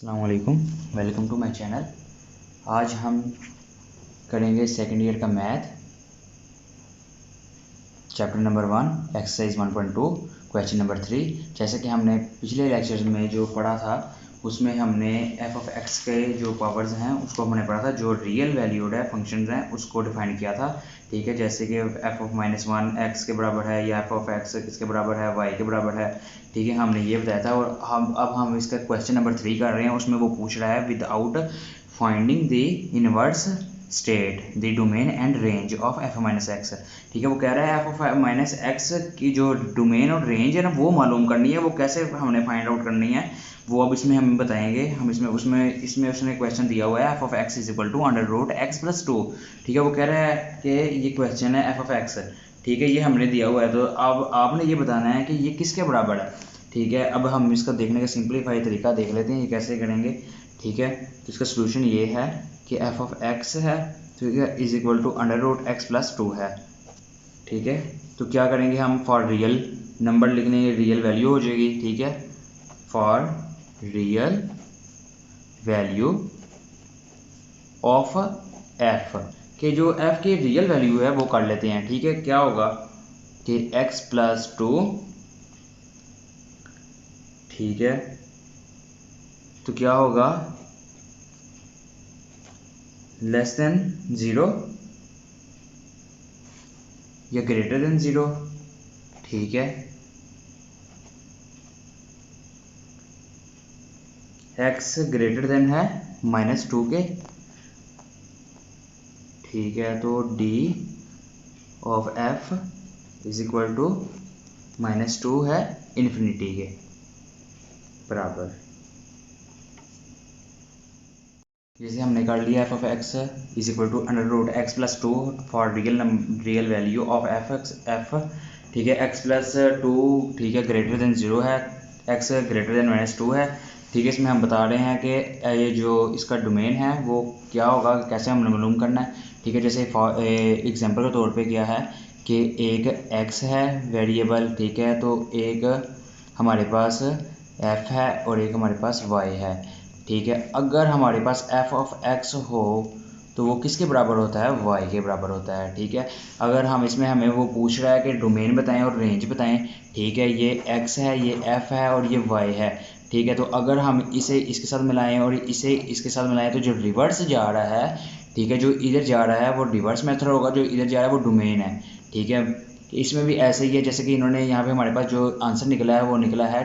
अस्सलाम वालेकुम, welcome to my channel. आज हम करेंगे सेकेंड ईयर का math, chapter number 1, exercise 1.2, question number 3। जैसे कि हमने पिछले लेक्चर में जो पढ़ा था उसमें हमने एफ ऑफ एक्स के जो पावर्स हैं उसको हमने पढ़ा था, जो रियल वैल्यूड है फंक्शन हैं उसको डिफाइन किया था। ठीक है, जैसे कि एफ ऑफ -1 एक्स के बराबर है या एफ ऑफ एक्स किसके बराबर है, वाई के बराबर है। ठीक है, हमने ये बताया था। और हम इसका क्वेश्चन नंबर 3 कर रहे हैं। उसमें वो पूछ रहा है without finding the inverse state the domain and range of f minus x. ठीक है, वो कह रहा है एफ ऑफ माइनस एक्स की जो डोमेन और रेंज है ना वो मालूम करनी है। वो कैसे हमने फाइंड आउट करनी है वो अब इसमें हम बताएंगे। हम इसमें उसने क्वेश्चन दिया हुआ है f of x is equal to under root x plus 2। ठीक है, वो कह रहा है कि ये क्वेश्चन है एफ ऑफ एक्स। ठीक है, ये हमने दिया हुआ है, तो अब आपने ये बताना है कि ये किसके बराबर है। ठीक है, अब हम इसका देखने का सिंपलीफाई तरीका देख लेते हैं ये कैसे करेंगे। ठीक है, तो इसका सोल्यूशन ये है कि एफ ऑफ एक्स है, ठीक है, is equal to under root x plus 2 है। ठीक है, तो क्या करेंगे हम, फॉर रियल नंबर लिख लेंगे, रियल वैल्यू हो जाएगी। ठीक है, for real value of F के जो एफ की रियल वैल्यू है वो कर लेते हैं। ठीक है, क्या होगा कि एक्स प्लस 2। ठीक है, तो क्या होगा, लेस देन 0 या ग्रेटर देन 0। ठीक है, एक्स ग्रेटर देन है -2 के। ठीक है, तो d of F is equal to -2 है इन्फिनिटी के बराबर। जैसे हमने कर लिया f of x is equal to under root x plus 2 for real value of f. ठीक है, एक्स प्लस 2, ठीक है, ग्रेटर देन 0 है, एक्स ग्रेटर देन -2 है। ठीक है, इसमें हम बता रहे हैं कि ये जो इसका डोमेन है वो क्या होगा, कैसे हमने मालूम करना है। ठीक है, जैसे एग्जांपल के तौर पे क्या है कि एक एक्स है वेरिएबल। ठीक है, तो एक हमारे पास एफ है और एक हमारे पास वाई है। ठीक है, अगर हमारे पास एफ ऑफ एक्स हो तो वो किसके बराबर होता है, वाई के बराबर होता है। ठीक है, अगर हम इसमें हमें वो पूछ रहा है कि डोमेन बताएं और रेंज बताएं। ठीक है, ये एक्स है, ये एफ है और ये वाई है। ठीक है, तो अगर हम इसे इसके साथ मिलाएं और इसे इसके साथ मिलाएं तो जो रिवर्स जा रहा है, ठीक है, जो इधर जा रहा है वो रिवर्स मेथड होगा, जो इधर जा रहा है वो डोमेन है। ठीक है, इसमें भी ऐसे ही है, जैसे कि इन्होंने यहाँ पे हमारे पास जो आंसर निकला है वो निकला है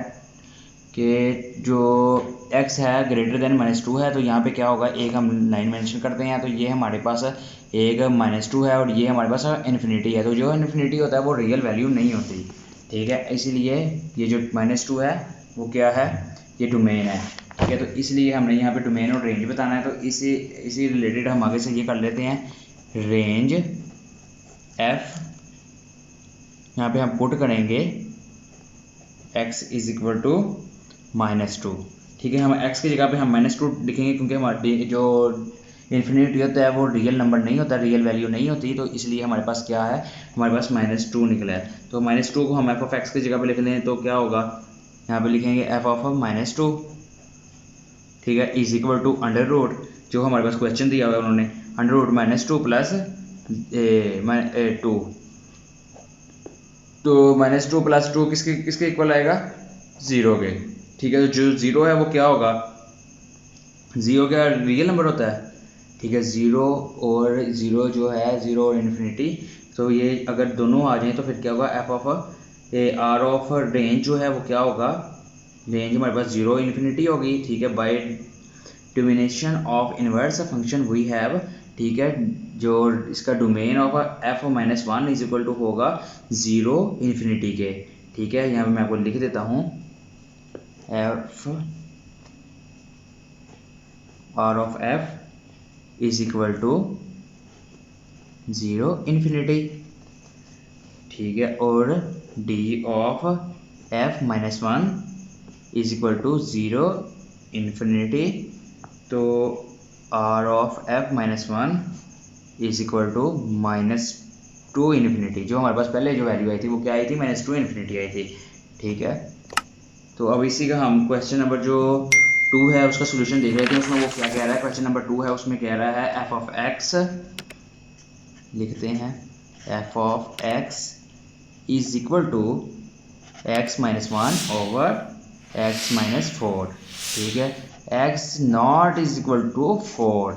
कि जो x है ग्रेटर देन -2 है, तो यहाँ पे क्या होगा, एक हम लाइन मेंशन करते हैं, तो ये हमारे पास एक -2 है और ये हमारे पास इन्फिनिटी है। तो जो इन्फिनिटी होता है वो रियल वैल्यू नहीं होती। ठीक है, इसीलिए ये जो -2 है वो क्या है, ये डोमेन है। ठीक है, तो इसलिए हमने यहाँ पे डोमेन और रेंज बताना है। तो इसी रिलेटेड हम आगे से ये कर लेते हैं, रेंज एफ यहाँ पे हम पुट करेंगे x इज इक्वल टू -2। ठीक है, हम x की जगह पे हम -2 लिखेंगे क्योंकि हमारे जो इन्फिनिटी होता है वो रियल नंबर नहीं होता, रियल वैल्यू नहीं होती। तो इसलिए हमारे पास क्या है, हमारे पास -2 निकला है। तो -2 को हम एफ ऑफ एक्स की जगह पे लिख लें तो क्या होगा, यहाँ पे लिखेंगे एफ ऑफ -2। ठीक है, is equal to under root, जो हमारे पास क्वेश्चन दिया हुआ है उन्होंने, अंडर रूट -2 प्लस 2। तो -2 प्लस 2 किसके किसके इक्वल आएगा, 0 के। ठीक है, तो जो 0 है वो क्या होगा, 0 क्या रियल नंबर होता है। ठीक है, 0 और 0 जो है, 0 और इन्फिनिटी, तो ये अगर दोनों आ जाए तो फिर क्या होगा, f of r of range जो है वो क्या होगा, रेंज हमारे पास 0 इन्फिनिटी होगी। ठीक है, by determination of inverse function we have. ठीक है, जो इसका domain of F -1 is equal to होगा 0 इन्फिनिटी के। ठीक है, यहाँ पे मैं आपको लिख देता हूँ, F R of F is equal to 0 infinity. ठीक है, और D of F -1 is equal to 0 infinity. तो R of F -1 is equal to -2 infinity. जो हमारे पास पहले जो वैल्यू आई थी वो क्या आई थी, -2 इन्फिनिटी आई थी। ठीक है, तो अब इसी का हम क्वेश्चन नंबर जो 2 है उसका सोल्यूशन देख रहे थे, उसमें वो क्या कह रहा है, क्वेश्चन नंबर 2 है उसमें कह रहा है एफ ऑफ एक्स, लिखते हैं f of x is equal to x minus 1 over x minus 4, ठीक है। X not is equal to 4,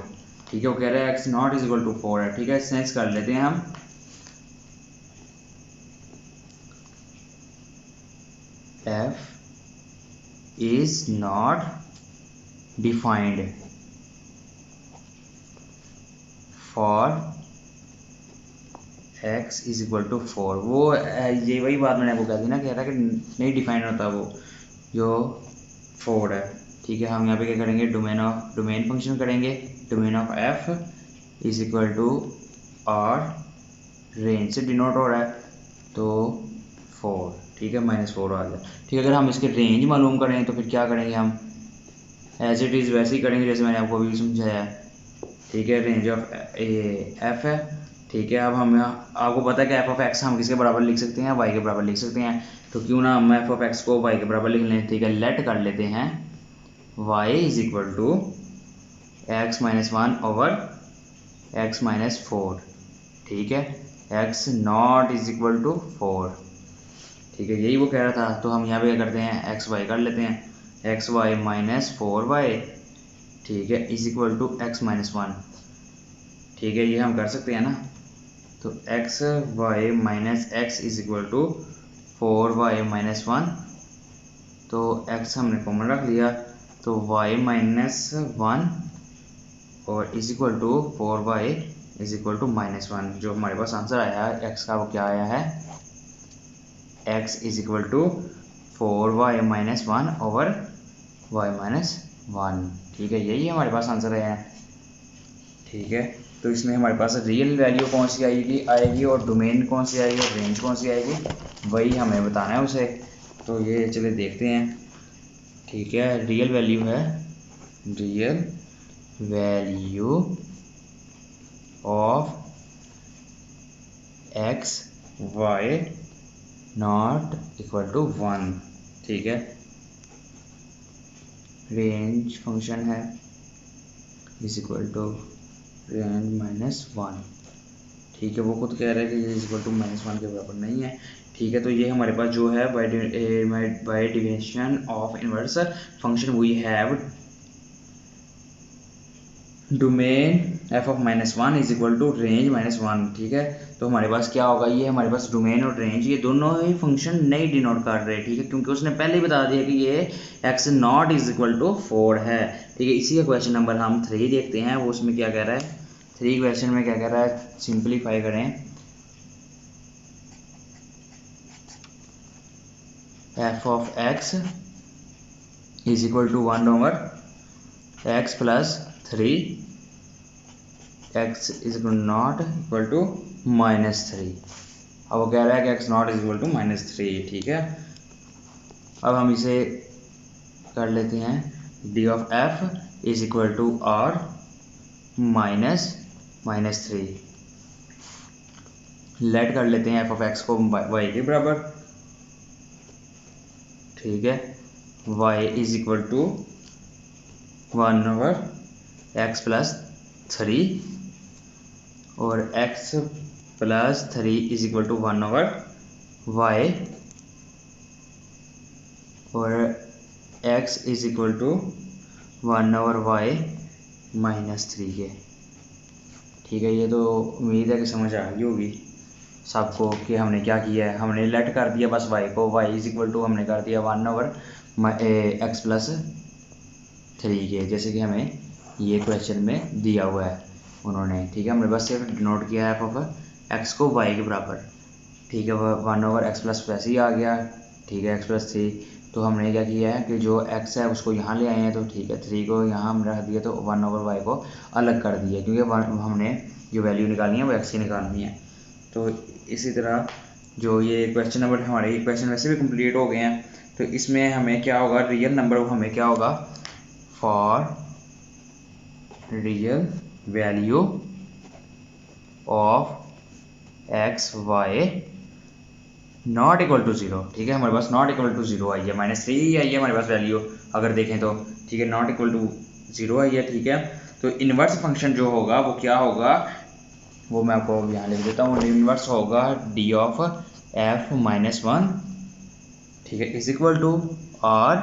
ठीक है, वो कह रहा है x not is equal to 4 है, ठीक है। सेंस कर लेते हैं हम, f is not defined for x is equal to 4, वो ये वही बात मैंने आपको कह दी ना, कह रहा है कि नहीं डिफाइन होता वो जो 4 है, ठीक है। हम यहाँ पे क्या करेंगे, डोमेन फंक्शन करेंगे, domain of f is equal to और रेंज से डिनोट हो रहा है तो 4, ठीक है, -4 आ गया, ठीक है। अगर हम इसके रेंज मालूम करें तो फिर क्या करेंगे, हम एज इट इज़ वैसे ही करेंगे जैसे मैंने आपको अभी समझाया है, ठीक है। रेंज ऑफ एफ है, ठीक है। अब हम आपको पता है कि एफ ऑफ एक्स हम किसके बराबर लिख सकते हैं, वाई के बराबर लिख सकते हैं, तो क्यों ना हम एफ ऑफ एक्स को वाई के बराबर लिख लें, ठीक है। लेट कर लेते हैं y is equal to x minus 1 over x minus 4, ठीक है। X not is equal to 4, ठीक है, यही वो कह रहा था। तो हम यहाँ पे क्या करते हैं, एक्स वाई कर लेते हैं, एक्स वाई माइनस 4y, ठीक है, is equal to x minus 1, ठीक है, ये हम कर सकते हैं ना। तो x y minus x is equal to 4y minus 1, तो एक्स हमने कॉमन रख लिया, तो y माइनस 1 और is equal to 4y is equal to -1। जो हमारे पास आंसर आया है एक्स का वो क्या आया है, x is equal to 4y minus 1 over y minus 1, ठीक है, यही हमारे पास आंसर आया है, ठीक है। तो इसमें हमारे पास रियल वैल्यू कौन सी आएगी और डोमेन कौन सी आएगी और रेंज कौन सी आएगी, वही हमें बताना है उसे। तो ये चले देखते हैं, ठीक है। रियल वैल्यू है, real value of x y not equal to 1, ठीक है। रेंज फंक्शन है इज इक्वल टू रेंज -1, ठीक है। वो खुद कह रहा है कि ये इज इक्वल टू -1 के बराबर नहीं है, ठीक है। तो ये हमारे पास जो है by division of inverse function we have domain f of -1 is equal to range -1, ठीक है। तो हमारे पास क्या होगा, ये हमारे पास डोमेन और रेंज ये दोनों ही फंक्शन नहीं डिनोट कर रहे, ठीक है, क्योंकि उसने पहले ही बता दिया कि ये x not is equal to 4 है, ठीक है। इसी का क्वेश्चन नंबर हम 3 देखते हैं, वो उसमें क्या कह रहा है, 3 क्वेश्चन में क्या कह रहा है, सिंप्लीफाई करें, f of x is equal to 1 over x plus 3, x is equal not equal to -3। अब वो कह रहा है कि x not is equal to -3, ठीक है। अब हम इसे कर लेते हैं, d of F is equal to r -3, let कर लेते हैं एफ ऑफ एक्स को वाई के बराबर, ठीक है। Y is equal to 1 over x plus 3 और x plus 3 is equal to 1 over y और x is equal to 1 over y -3 के, ठीक है। ये तो उम्मीद है कि समझ आ गई होगी सबको कि हमने क्या किया है, हमने लेट कर दिया बस y को, y इज इक्वल टू हमने कर दिया 1 ओवर x प्लस 3 के, जैसे कि हमें ये क्वेश्चन में दिया हुआ है उन्होंने, ठीक है। हमने बस सिर्फ नोट किया है एफ ऑफ एक्स को वाई के बराबर, ठीक है। 1 ओवर एक्स प्लस वैसे ही आ गया, ठीक है, एक्स प्लस 3। तो हमने क्या किया है कि जो एक्स है उसको यहाँ ले आए हैं, तो ठीक है, 3 को यहाँ हम रख दिया, तो 1 ओवर वाई को अलग कर दिया, क्योंकि हमने जो वैल्यू निकालनी है वो एक्स की निकालनी है। तो इसी तरह जो ये क्वेश्चन नंबर हमारे ये क्वेश्चन वैसे भी कंप्लीट हो गए हैं, तो इसमें हमें क्या होगा, रियल नंबर हमें क्या होगा, for real value of x y not equal to 0, ठीक है। हमारे पास नॉट इक्वल टू 0 आई है, -3 आई है हमारे पास वैल्यू अगर देखें तो, ठीक है, नॉट इक्वल टू 0 है ये, ठीक है। तो इन्वर्स फंक्शन जो होगा वो क्या होगा, वो मैं आपको यहाँ लिख देता हूँ। इन्वर्स होगा डी ऑफ एफ माइनस 1, ठीक है, is equal to r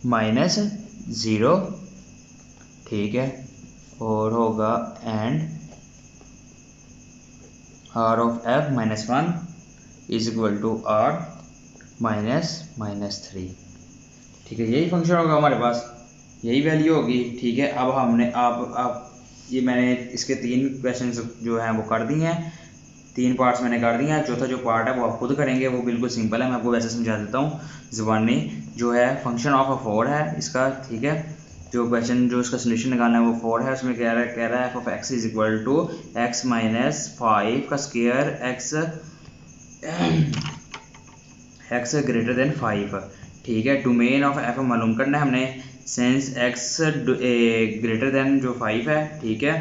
minus 0, ठीक है, और होगा and r of f minus 1 is equal to r minus 3, ठीक है। यही फंक्शन होगा हमारे पास, यही वैल्यू होगी, ठीक है। अब हमने अब ये मैंने इसके 3 क्वेश्चन जो हैं वो कर दिए हैं, 3 पार्ट्स मैंने कर दिए हैं। चौथा जो पार्ट है वो आप खुद करेंगे, वो बिल्कुल सिंपल है, मैं आपको वैसे समझा देता हूँ ज़ुबानी। जो है फंक्शन ऑफ अ 4 है इसका, ठीक है। जो क्वेश्चन जो इसका सोल्यूशन निकालना है वो 4 है, उसमें कह रहा है f of x is equal to x minus 5 का स्क्वायर एक्स ग्रेटर देन 5, ठीक है। डोमेन ऑफ एफ मालूम करना है हमने, सेंस एक्स ग्रेटर देन जो 5 है, ठीक है।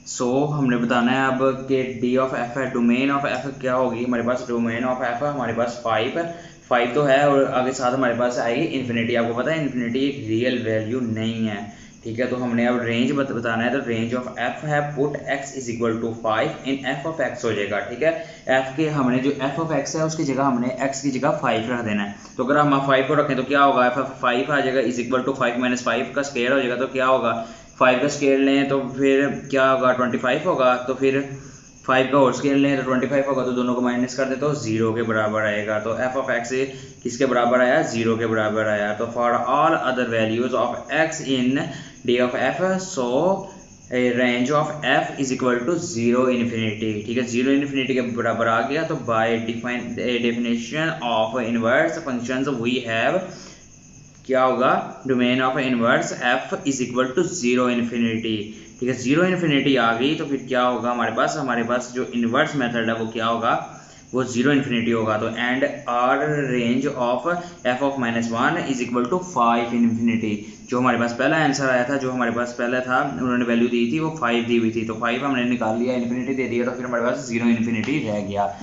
सो हमने बताना है अब कि डी ऑफ एफ है, डोमेन ऑफ एफ क्या होगी हमारे पास, डोमेन ऑफ एफ हमारे पास 5 है, 5 तो है, और आगे साथ हमारे पास आएगी इन्फिनिटी। आपको पता है इन्फिनिटी एक रियल वैल्यू नहीं है, ठीक है। तो हमने अब रेंज बताना है, तो रेंज ऑफ एफ है put x is equal to 5 in f of x हो जाएगा, ठीक है। एफ के हमने जो एफ ऑफ एक्स है उसकी जगह हमने एक्स की जगह 5 रख देना है। तो अगर हम 5 को रखें तो क्या होगा, एफ ऑफ 5 आ जाएगा इज इक्वल टू 5 माइनस 5 का स्क्वायर हो जाएगा, तो क्या होगा 5 का स्क्वायर लें तो फिर क्या होगा 25 होगा, तो फिर 5 का होल स्क्वायर लें तो 25 होगा, तो दोनों को माइनस कर दे तो 0 के बराबर आएगा। तो एफ ऑफ एक्स किसके बराबर आया, 0 के बराबर आया। तो for all other values of x in d of f, so range of F is equal to 0 infinity, ठीक है, 0 इन्फिनिटी के बराबर आ गया। तो by definition of inverse functions we have क्या होगा, domain of inverse f is equal to 0 infinity, ठीक है। 0 इन्फिनिटी आ गई तो फिर क्या होगा हमारे पास जो इनवर्स मेथड है वो क्या होगा, वो 0 इन्फिनिटी होगा। तो and R range of f of minus 1 is equal to 5 infinity. जो हमारे पास पहला आंसर आया था, जो हमारे पास पहले था उन्होंने वैल्यू दी थी वो 5 दी हुई थी, तो 5 हमने निकाल लिया, इन्फिनिटी दे दिया, तो फिर हमारे पास 0 इन्फिनिटी रह गया।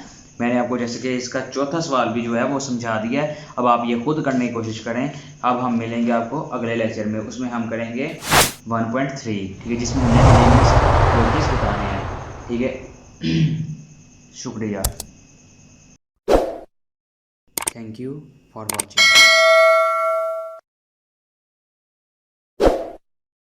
मैंने आपको जैसे कि इसका चौथा सवाल भी जो है वो समझा दिया है, अब आप ये खुद करने की कोशिश करें। अब हम मिलेंगे आपको अगले लेक्चर में, उसमें हम करेंगे 1.3, ठीक है, जिसमें हमने प्रॉपर्टीज बताने हैं, ठीक है। शुक्रिया, थैंक यू फॉर वॉचिंग।